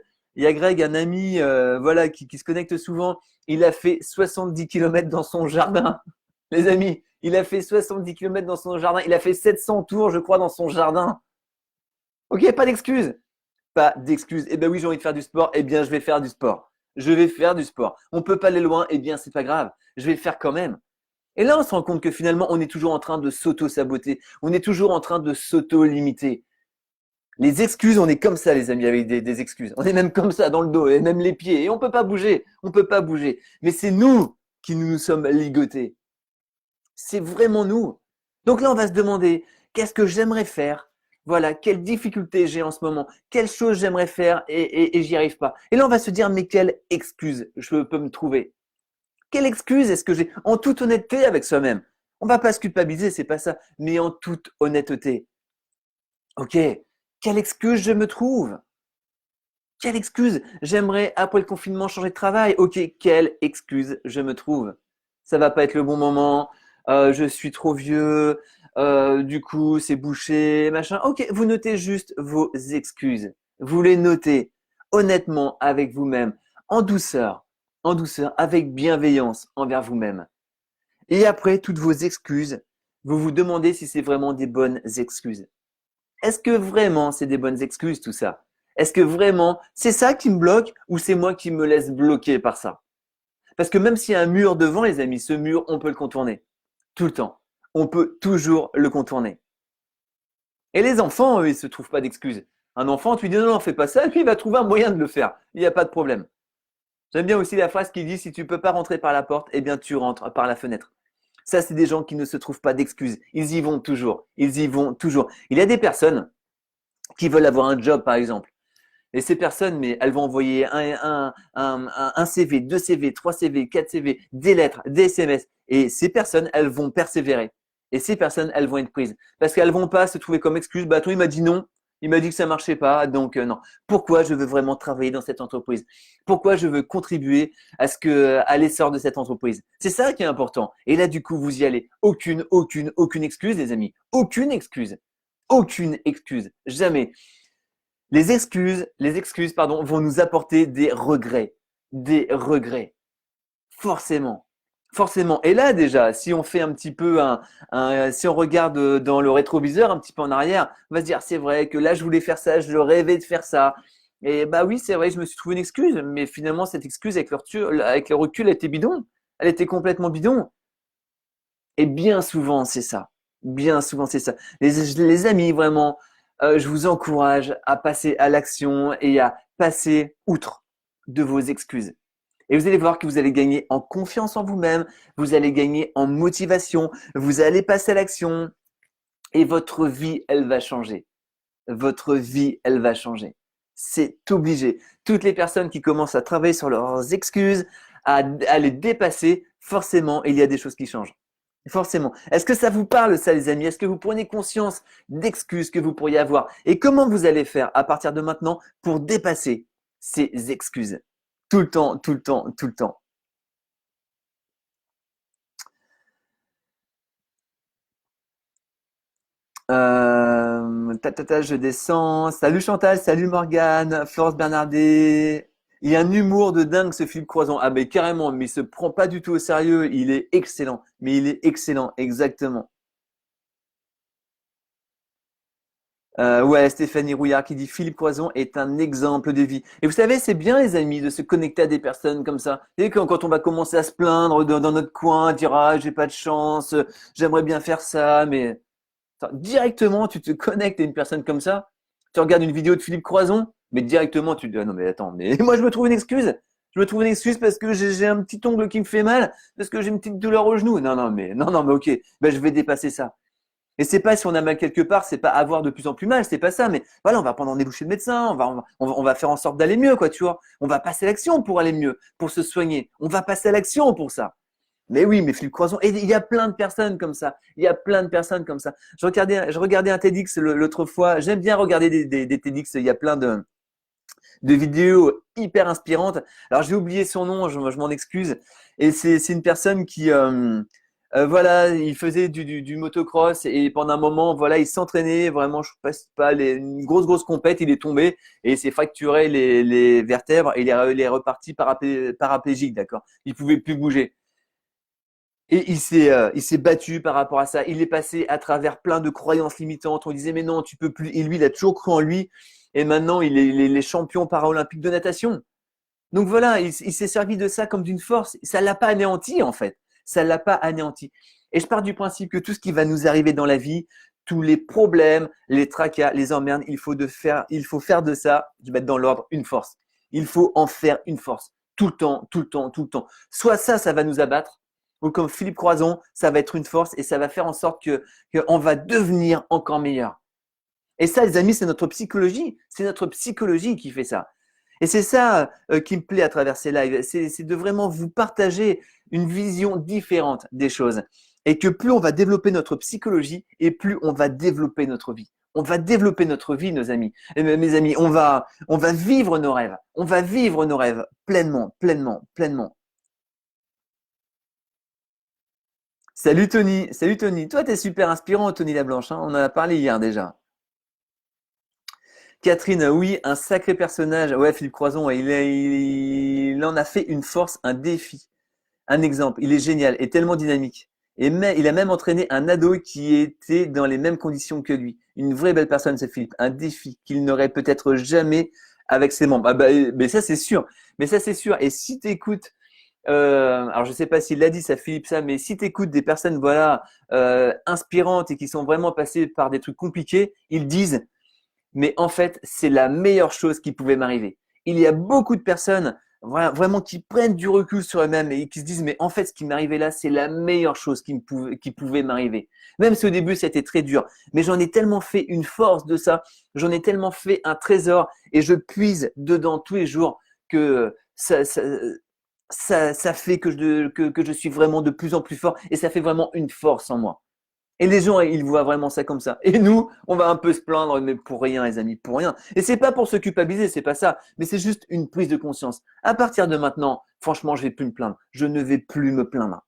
un ami, voilà, qui se connecte souvent. Il a fait 70 kilomètres dans son jardin. Les amis, il a fait 70 kilomètres dans son jardin. Il a fait 700 tours, je crois, dans son jardin. Ok, pas d'excuse. Pas d'excuse. Eh ben oui, j'ai envie de faire du sport. Eh bien, je vais faire du sport. Je vais faire du sport. On peut pas aller loin. Eh bien, c'est pas grave. Je vais le faire quand même. Et là, on se rend compte que finalement, on est toujours en train de s'auto-saboter. On est toujours en train de s'auto-limiter. Les excuses, on est comme ça, les amis, avec des excuses. On est même comme ça dans le dos et même les pieds. Et on peut pas bouger. On peut pas bouger. Mais c'est nous qui nous sommes ligotés. C'est vraiment nous. Donc là, on va se demander, qu'est-ce que j'aimerais faire? Voilà, quelle difficulté j'ai en ce moment? Quelle chose j'aimerais faire et j'y arrive pas? Et là, on va se dire, mais quelle excuse je peux me trouver? Quelle excuse est-ce que j'ai? En toute honnêteté avec soi-même. On va pas se culpabiliser, c'est pas ça. Mais en toute honnêteté. Ok, quelle excuse je me trouve? Quelle excuse? J'aimerais, après le confinement, changer de travail. Ok, quelle excuse je me trouve? Ça va pas être le bon moment, je suis trop vieux, du coup, c'est bouché, machin. Ok, vous notez juste vos excuses. Vous les notez honnêtement avec vous-même, en douceur, avec bienveillance envers vous-même. Et après toutes vos excuses, vous vous demandez si c'est vraiment des bonnes excuses. Est-ce que vraiment c'est des bonnes excuses tout ça? Est-ce que vraiment c'est ça qui me bloque ou c'est moi qui me laisse bloquer par ça? Parce que même s'il y a un mur devant, les amis, ce mur, on peut le contourner. Tout le temps. On peut toujours le contourner. Et les enfants, eux, ils se trouvent pas d'excuses. Un enfant, tu lui dis non, non, fais pas ça, et puis il va trouver un moyen de le faire. Il n'y a pas de problème. J'aime bien aussi la phrase qui dit si tu peux pas rentrer par la porte, eh bien tu rentres par la fenêtre. Ça, c'est des gens qui ne se trouvent pas d'excuses. Ils y vont toujours. Ils y vont toujours. Il y a des personnes qui veulent avoir un job, par exemple. Et ces personnes, mais elles vont envoyer un CV, deux CV, trois CV, quatre CV, des lettres, des SMS. Et ces personnes, elles vont persévérer. Et ces personnes, elles vont être prises. Parce qu'elles vont pas se trouver comme excuse. Bah, toi, il m'a dit non. Il m'a dit que ça marchait pas. Donc, non. Pourquoi je veux vraiment travailler dans cette entreprise? Pourquoi je veux contribuer à l'essor de cette entreprise? C'est ça qui est important. Et là, du coup, vous y allez. Aucune excuse, les amis. Aucune excuse. Aucune excuse. Jamais. Les excuses, vont nous apporter des regrets. Des regrets. Forcément. Forcément. Et là, déjà, si on fait un petit peu si on regarde dans le rétroviseur, un petit peu en arrière, on va se dire, c'est vrai que là, je voulais faire ça, je rêvais de faire ça. Et bah oui, c'est vrai, je me suis trouvé une excuse, mais finalement, cette excuse, avec le recul, elle était bidon. Elle était complètement bidon. Et bien souvent, c'est ça. Bien souvent, c'est ça. Les amis, vraiment, je vous encourage à passer à l'action et à passer outre de vos excuses. Et vous allez voir que vous allez gagner en confiance en vous-même, vous allez gagner en motivation, vous allez passer à l'action et votre vie, elle va changer. Votre vie, elle va changer. C'est obligé. Toutes les personnes qui commencent à travailler sur leurs excuses, à les dépasser, forcément, il y a des choses qui changent. Forcément. Est-ce que ça vous parle, ça, les amis? Est-ce que vous prenez conscience d'excuses que vous pourriez avoir? Et comment vous allez faire à partir de maintenant pour dépasser ces excuses? Tout le temps, tout le temps, tout le temps. Je descends. Salut Chantal, salut Morgane, Florence Bernardet. Il a un humour de dingue ce Philippe Croison. Ah mais carrément, mais il se prend pas du tout au sérieux. Il est excellent. Mais il est excellent, exactement. Ouais, Stéphanie Rouillard qui dit Philippe Croison est un exemple de vie. Et vous savez, c'est bien les amis de se connecter à des personnes comme ça. Et quand on va commencer à se plaindre dans notre coin, dire ah j'ai pas de chance, j'aimerais bien faire ça, mais directement, tu te connectes à une personne comme ça, tu regardes une vidéo de Philippe Croison, mais directement, tu te dis, ah non, mais attends, mais moi, je me trouve une excuse. Je me trouve une excuse parce que j'ai un petit ongle qui me fait mal, parce que j'ai une petite douleur au genou. Non, mais ok, ben, je vais dépasser ça. Et c'est pas si on a mal quelque part, c'est pas avoir de plus en plus mal, c'est pas ça, mais voilà, on va prendre rendez-vous chez le médecin, on va faire en sorte d'aller mieux, quoi, tu vois. On va passer à l'action pour aller mieux, pour se soigner. On va passer à l'action pour ça. Mais oui, mais Philippe Croison, et il y a plein de personnes comme ça. Il y a plein de personnes comme ça. Je regardais un TEDx l'autre fois. J'aime bien regarder des TEDx. Il y a plein de vidéos hyper inspirantes. Alors j'ai oublié son nom, je m'en excuse. Et c'est une personne qui, voilà, il faisait du motocross et pendant un moment, voilà, il s'entraînait vraiment, je passe pas une grosse compète, il est tombé et il s'est fracturé les vertèbres et il est reparti paraplégique, d'accord. Il pouvait plus bouger. Et il s'est battu par rapport à ça. Il est passé à travers plein de croyances limitantes. On disait, mais non, tu peux plus. Et lui, il a toujours cru en lui. Et maintenant, il est champion paralympique de natation. Donc voilà, il s'est servi de ça comme d'une force. Ça l'a pas anéanti, en fait. Ça l'a pas anéanti. Et je pars du principe que tout ce qui va nous arriver dans la vie, tous les problèmes, les tracas, les emmerdes, il faut faire de ça, je vais mettre dans l'ordre, une force. Il faut en faire une force. Tout le temps, tout le temps, tout le temps. Soit ça va nous abattre, ou comme Philippe Croison, ça va être une force et ça va faire en sorte qu'on va devenir encore meilleur. Et ça, les amis, c'est notre psychologie. C'est notre psychologie qui fait ça. Et c'est ça qui me plaît à travers ces lives. C'est de vraiment vous partager une vision différente des choses. Et que plus on va développer notre psychologie et plus on va développer notre vie. On va développer notre vie, nos amis. Et mes amis, on va vivre nos rêves. On va vivre nos rêves pleinement, pleinement, pleinement. Salut Tony, salut Tony. Toi, t'es super inspirant, Tony Lablanche, hein. On en a parlé hier déjà. Catherine, oui, un sacré personnage. Ouais, Philippe Croison, ouais, il en a fait une force, un défi, un exemple. Il est génial et tellement dynamique. Et il a même entraîné un ado qui était dans les mêmes conditions que lui. Une vraie belle personne, c'est Philippe. Un défi qu'il n'aurait peut-être jamais avec ses membres. Ah bah, mais ça, c'est sûr. Mais ça, c'est sûr. Et si tu écoutes alors je sais pas s'il l'a dit ça Philippe ça, mais si tu écoutes des personnes voilà inspirantes et qui sont vraiment passées par des trucs compliqués, ils disent mais en fait c'est la meilleure chose qui pouvait m'arriver. Il y a beaucoup de personnes voilà, vraiment qui prennent du recul sur eux-mêmes et qui se disent mais en fait ce qui m'est arrivé là c'est la meilleure chose qui pouvait m'arriver. Même si au début c'était très dur, mais j'en ai tellement fait une force de ça, j'en ai tellement fait un trésor et je puise dedans tous les jours que ça fait que je suis vraiment de plus en plus fort et ça fait vraiment une force en moi. Et les gens, ils voient vraiment ça comme ça. Et nous, on va un peu se plaindre, mais pour rien, les amis, pour rien. Et c'est pas pour se culpabiliser, c'est pas ça. Mais c'est juste une prise de conscience. À partir de maintenant, franchement, je vais plus me plaindre. Je ne vais plus me plaindre.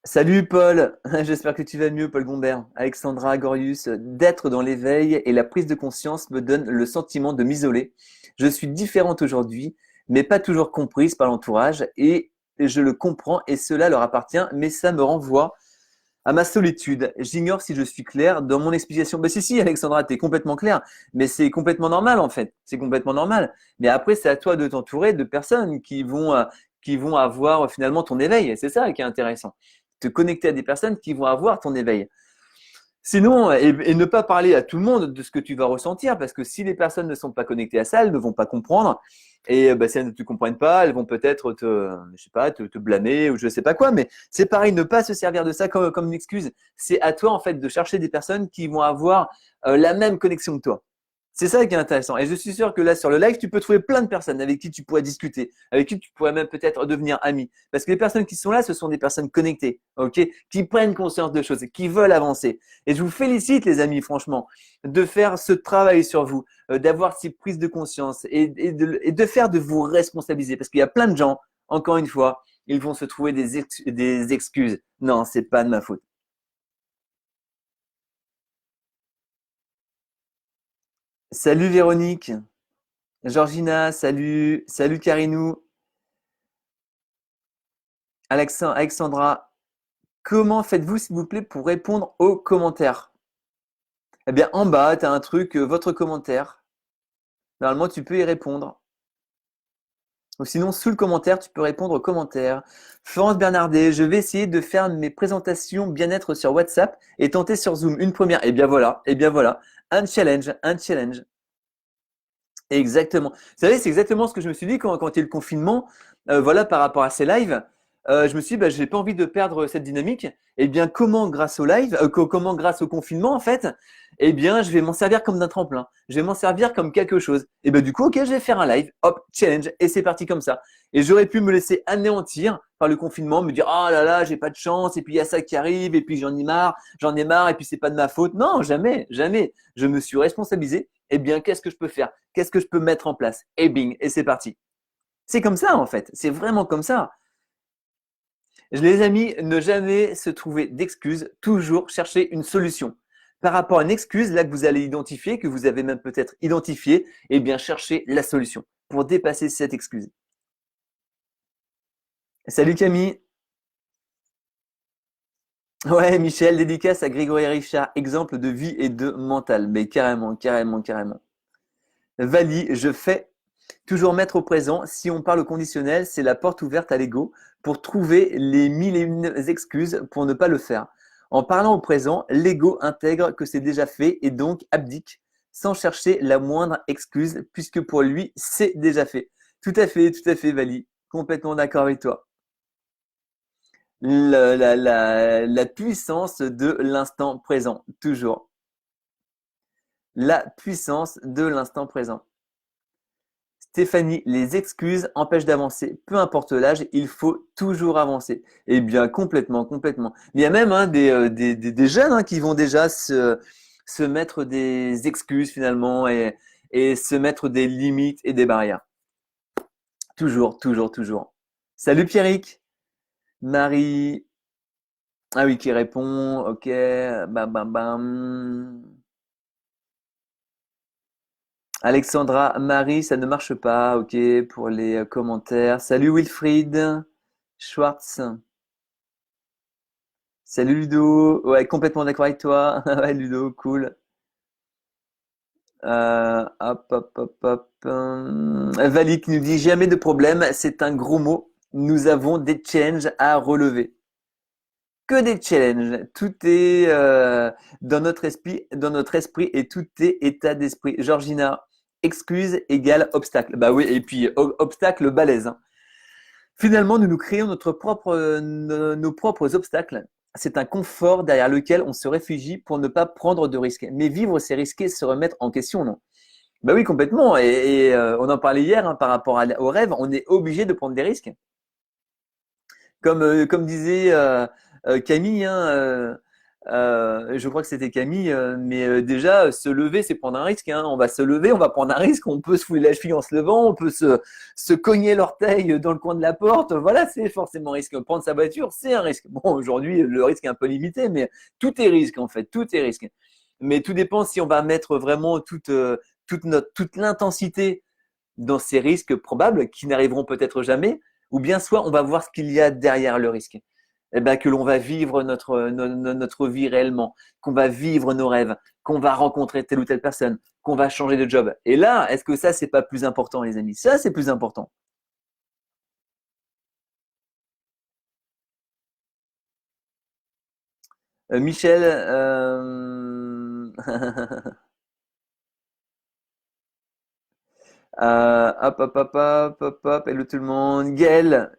Salut Paul, j'espère que tu vas mieux, Paul Gombert. Alexandra Gorius, d'être dans l'éveil et la prise de conscience me donne le sentiment de m'isoler. Je suis différente aujourd'hui, mais pas toujours comprise par l'entourage et je le comprends et cela leur appartient, mais ça me renvoie à ma solitude. J'ignore si je suis clair dans mon explication. Ben si, Alexandra, t'es complètement clair, mais c'est complètement normal en fait. C'est complètement normal. Mais après, c'est à toi de t'entourer de personnes qui vont avoir finalement ton éveil. C'est ça qui est intéressant te connecter à des personnes qui vont avoir ton éveil. Sinon, et ne pas parler à tout le monde de ce que tu vas ressentir, parce que si les personnes ne sont pas connectées à ça, elles ne vont pas comprendre. Et bah, si elles ne te comprennent pas, elles vont peut-être je sais pas, te blâmer ou je sais pas quoi. Mais c'est pareil, ne pas se servir de ça comme une excuse. C'est à toi en fait de chercher des personnes qui vont avoir la même connexion que toi. C'est ça qui est intéressant. Et je suis sûr que là, sur le live, tu peux trouver plein de personnes avec qui tu pourrais discuter, avec qui tu pourrais même peut-être devenir ami. Parce que les personnes qui sont là, ce sont des personnes connectées, ok, qui prennent conscience de choses, qui veulent avancer. Et je vous félicite, les amis, franchement, de faire ce travail sur vous, d'avoir ces prises de conscience et de faire de vous responsabiliser. Parce qu'il y a plein de gens, encore une fois, ils vont se trouver des excuses. Non, c'est pas de ma faute. Salut Véronique, Georgina, salut, salut Carinou. Alexandra, comment faites-vous, s'il vous plaît, pour répondre aux commentaires? Eh bien, en bas, tu as un truc, votre commentaire. Normalement, tu peux y répondre. Ou sinon, sous le commentaire, tu peux répondre aux commentaires. Florence Bernardet, je vais essayer de faire mes présentations bien-être sur WhatsApp et tenter sur Zoom. Une première. Eh bien voilà, eh bien voilà. Un challenge, un challenge. Exactement. Vous savez, c'est exactement ce que je me suis dit quand il y a eu le confinement. Voilà, par rapport à ces lives, je me suis dit, bah, j'ai pas envie de perdre cette dynamique. Eh bien, comment grâce au live, comment grâce au confinement, en fait, eh bien, je vais m'en servir comme d'un tremplin. Je vais m'en servir comme quelque chose. Et ben, du coup, ok, je vais faire un live. Hop, challenge. Et c'est parti comme ça. Et j'aurais pu me laisser anéantir par le confinement, me dire, oh là là, j'ai pas de chance. Et puis, il y a ça qui arrive. Et puis, j'en ai marre. Et puis, c'est pas de ma faute. Non, jamais, jamais. Je me suis responsabilisé. Eh bien, qu'est-ce que je peux faire? Qu'est-ce que je peux mettre en place? Et bing, et c'est parti. C'est comme ça, en fait. C'est vraiment comme ça. Les amis, ne jamais se trouver d'excuses, toujours chercher une solution. Par rapport à une excuse, là que vous allez identifier, que vous avez même peut-être identifié, eh bien, cherchez la solution pour dépasser cette excuse. Salut Camille. Ouais, Michel, dédicace à Grégory Richard, exemple de vie et de mental. Mais carrément, carrément, carrément. Vali, je fais toujours mettre au présent. Si on parle au conditionnel, c'est la porte ouverte à l'ego pour trouver les mille et une excuses pour ne pas le faire. En parlant au présent, l'ego intègre que c'est déjà fait et donc abdique sans chercher la moindre excuse puisque pour lui, c'est déjà fait. Tout à fait, Vali. Complètement d'accord avec toi. La puissance de l'instant présent, toujours. La puissance de l'instant présent. Stéphanie, les excuses empêchent d'avancer. Peu importe l'âge, il faut toujours avancer. Eh bien, complètement, complètement. Il y a même des jeunes qui vont déjà se mettre des excuses finalement et se mettre des limites et des barrières. Toujours, toujours, toujours. Salut Pierrick. Marie. Ah oui, qui répond. Ok. Bam, bam, bam. Alexandra, Marie, ça ne marche pas. Ok, pour les commentaires. Salut Wilfried. Schwartz. Salut Ludo. Ouais, complètement d'accord avec toi. Ouais, Ludo, cool. Hop, hop, hop, hop. Valik nous dit jamais de problème. C'est un gros mot. Nous avons des challenges à relever. Que des challenges. Tout est dans notre esprit et tout est état d'esprit. Georgina, excuse égale obstacle. Bah oui, et puis obstacle balèze, hein. Finalement, nous nous créons nos propres obstacles. C'est un confort derrière lequel on se réfugie pour ne pas prendre de risques. Mais vivre, c'est risquer, se remettre en question, non? Bah oui, complètement. On en parlait hier par rapport au rêve. On est obligé de prendre des risques. Comme disait Camille, je crois que c'était Camille, mais déjà, se lever, c'est prendre un risque, hein. On va se lever, on va prendre un risque, on peut se fouler la cheville en se levant, on peut se cogner l'orteil dans le coin de la porte. Voilà, c'est forcément un risque. Prendre sa voiture, c'est un risque. Bon, aujourd'hui, le risque est un peu limité, mais tout est risque en fait, tout est risque. Mais tout dépend si on va mettre vraiment toute l'intensité dans ces risques probables qui n'arriveront peut-être jamais, ou bien soit on va voir ce qu'il y a derrière le risque. Eh ben, que l'on va vivre notre vie réellement, qu'on va vivre nos rêves, qu'on va rencontrer telle ou telle personne, qu'on va changer de job. Et là, est-ce que ça, c'est pas plus important, les amis? Ça, c'est plus important. Michel, hop, hop, hop, hop, hop, hop, hello tout le monde. Gaël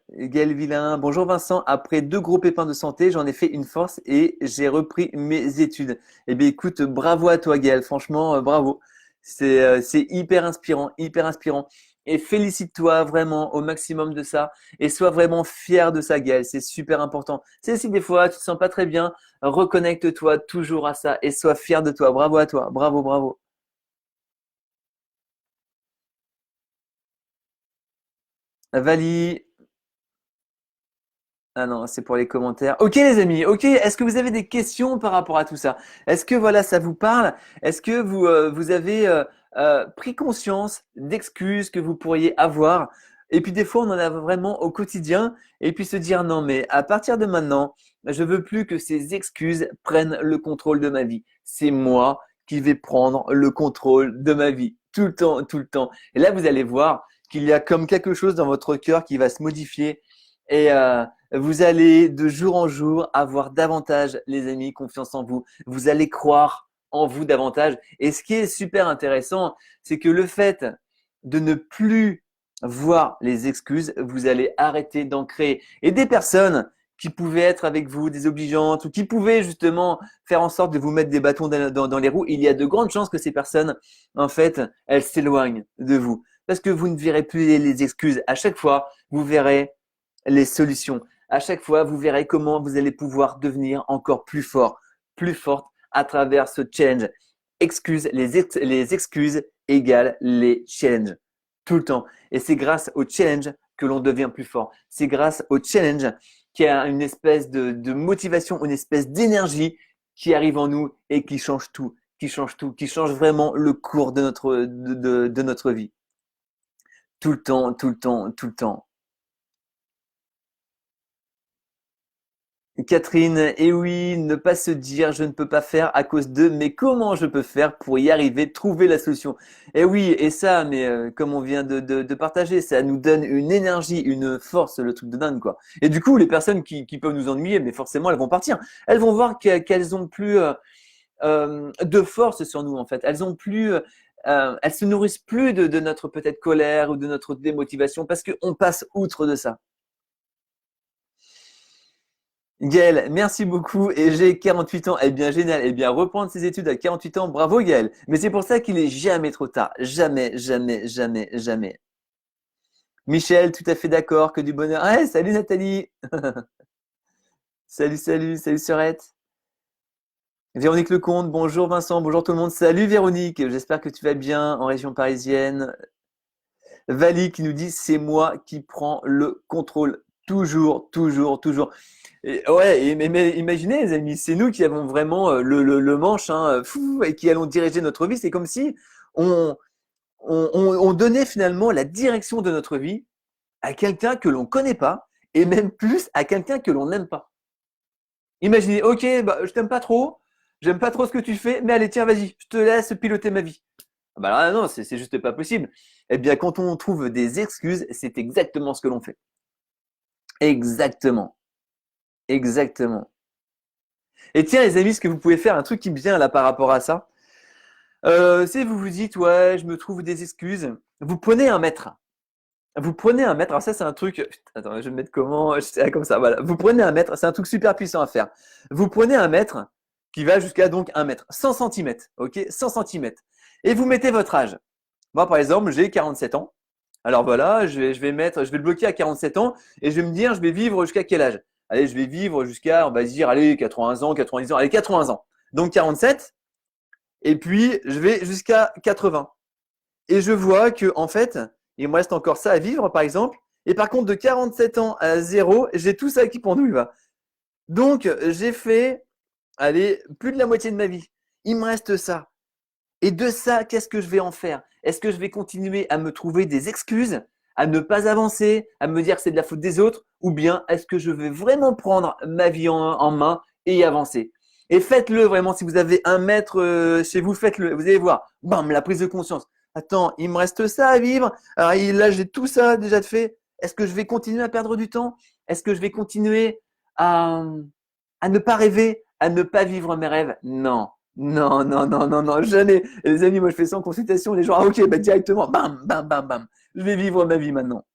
Villain. Bonjour Vincent. Après 2 gros pépins de santé, j'en ai fait une force et j'ai repris mes études. Eh bien, écoute, bravo à toi, Gaël. Franchement, bravo. C'est hyper inspirant, hyper inspirant. Et félicite-toi vraiment au maximum de ça et sois vraiment fier de ça, Gaël. C'est super important. C'est si des fois tu te sens pas très bien, reconnecte-toi toujours à ça et sois fier de toi. Bravo à toi. Bravo, bravo. Vali, ah non, c'est pour les commentaires. Ok les amis, ok. Est-ce que vous avez des questions par rapport à tout ça? Est-ce que voilà, ça vous parle? Est-ce que vous avez pris conscience d'excuses que vous pourriez avoir? Et puis des fois, on en a vraiment au quotidien. Et puis se dire non, mais à partir de maintenant, je veux plus que ces excuses prennent le contrôle de ma vie. C'est moi qui vais prendre le contrôle de ma vie. Tout le temps, tout le temps. Et là, vous allez voir qu'il y a comme quelque chose dans votre cœur qui va se modifier. Et, vous allez de jour en jour avoir davantage, les amis, confiance en vous. Vous allez croire en vous davantage. Et ce qui est super intéressant, c'est que le fait de ne plus voir les excuses, vous allez arrêter d'en créer. Et des personnes qui pouvaient être avec vous désobligeantes ou qui pouvaient justement faire en sorte de vous mettre des bâtons dans les roues, il y a de grandes chances que ces personnes, en fait, elles s'éloignent de vous. Parce que vous ne verrez plus les excuses. À chaque fois, vous verrez les solutions. À chaque fois, vous verrez comment vous allez pouvoir devenir encore plus fort, plus forte à travers ce challenge. Les excuses égale les challenges. Tout le temps. Et c'est grâce au challenge que l'on devient plus fort. C'est grâce au challenge qu'il y a une espèce de motivation, une espèce d'énergie qui arrive en nous et qui change tout, qui change tout, qui change vraiment le cours de notre vie. Tout le temps, tout le temps, tout le temps. Catherine, eh oui, ne pas se dire je ne peux pas faire à cause de, mais comment je peux faire pour y arriver, trouver la solution. Eh oui, et ça, mais comme on vient de partager, ça nous donne une énergie, une force, le truc de dingue, quoi. Et du coup, les personnes qui peuvent nous ennuyer, mais forcément, elles vont partir. Elles vont voir qu'elles ont plus de force sur nous, en fait. Elles ont plus, elles se nourrissent plus de notre peut-être colère ou de notre démotivation parce qu'on passe outre de ça. Gaël, merci beaucoup et j'ai 48 ans. Eh bien, génial. Eh bien, reprendre ses études à 48 ans, bravo Gaël. Mais c'est pour ça qu'il est jamais trop tard. Jamais, jamais, jamais, jamais. Michel, tout à fait d'accord, que du bonheur. Ah, salut Nathalie. Salut, salut, salut Sorette. Véronique Lecomte, bonjour Vincent, bonjour tout le monde. Salut Véronique, j'espère que tu vas bien en région parisienne. Vali qui nous dit c'est moi qui prends le contrôle. Toujours, toujours, toujours. Et, ouais, mais imaginez les amis, c'est nous qui avons vraiment le manche hein, fou, et qui allons diriger notre vie. C'est comme si on, on donnait finalement la direction de notre vie à quelqu'un que l'on connaît pas et même plus à quelqu'un que l'on n'aime pas. Imaginez, ok, bah, je t'aime pas trop, j'aime pas trop ce que tu fais, mais allez, tiens, vas-y, je te laisse piloter ma vie. Ah bah là, non, c'est juste pas possible. Eh bien, quand on trouve des excuses, c'est exactement ce que l'on fait. Exactement. Exactement. Et tiens, les amis, ce que vous pouvez faire, un truc qui me vient là par rapport à ça, c'est vous vous dites, ouais, je me trouve des excuses. Vous prenez un mètre. Vous prenez un mètre. Alors ça, c'est un truc. Attends, je vais me mettre comment? Comme ça, voilà. Vous prenez un mètre. C'est un truc super puissant à faire. Vous prenez un mètre qui va jusqu'à donc un mètre, 100 centimètres, ok, 100 centimètres. Et vous mettez votre âge. Moi, par exemple, j'ai 47 ans. Alors voilà, je vais le bloquer à 47 ans et je vais me dire, je vais vivre jusqu'à quel âge? Allez, je vais vivre jusqu'à, on va se dire, allez, 80 ans, 90 ans, allez, 80 ans. Donc 47, et puis je vais jusqu'à 80. Et je vois que, en fait, il me reste encore ça à vivre, par exemple. Et par contre, de 47 ans à 0, j'ai tout ça qui pendouille, va. Donc, j'ai fait, allez, plus de la moitié de ma vie. Il me reste ça. Et de ça, qu'est-ce que je vais en faire? Est-ce que je vais continuer à me trouver des excuses, à ne pas avancer, à me dire que c'est de la faute des autres, ou bien est-ce que je vais vraiment prendre ma vie en main et avancer? Et faites-le vraiment, si vous avez un mètre chez vous, faites-le. Vous allez voir, bam, la prise de conscience. Attends, il me reste ça à vivre. Alors là, j'ai tout ça déjà de fait. Est-ce que je vais continuer à perdre du temps? Est-ce que je vais continuer à, à ne pas rêver, À ne pas vivre mes rêves? Non. Non, non, non, non, non, jamais. Et les amis, moi je fais sans consultation, les gens, ah, ok, bah directement, bam, bam, bam, bam. Je vais vivre ma vie maintenant.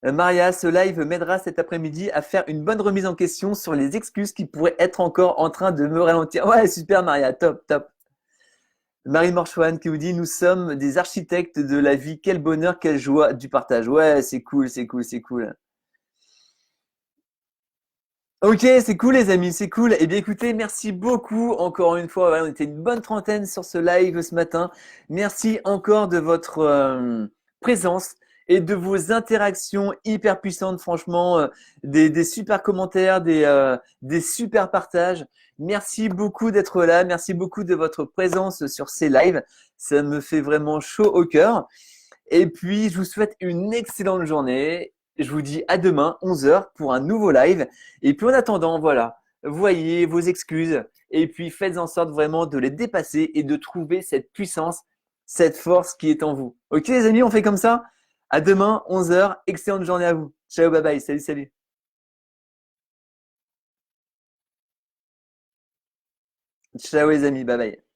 Maria, ce live m'aidera cet après-midi à faire une bonne remise en question sur les excuses qui pourraient être encore en train de me ralentir. Ouais, super Maria, top, top. Marie Morchouane qui vous dit, nous sommes des architectes de la vie. Quel bonheur, quelle joie du partage. Ouais, c'est cool, c'est cool, c'est cool. Ok, c'est cool les amis, c'est cool. Eh bien écoutez, merci beaucoup encore une fois. Voilà, on était une bonne trentaine sur ce live ce matin. Merci encore de votre présence et de vos interactions hyper puissantes, franchement, des super commentaires, des super partages. Merci beaucoup d'être là, merci beaucoup de votre présence sur ces lives. Ça me fait vraiment chaud au cœur. Et puis, je vous souhaite une excellente journée. Je vous dis à demain, 11 heures, pour un nouveau live. Et puis, en attendant, voilà, voyez vos excuses et puis faites en sorte vraiment de les dépasser et de trouver cette puissance, cette force qui est en vous. Ok, les amis, on fait comme ça? À demain, 11 heures. Excellente journée à vous. Ciao, bye bye. Salut, salut. Ciao, les amis. Bye bye.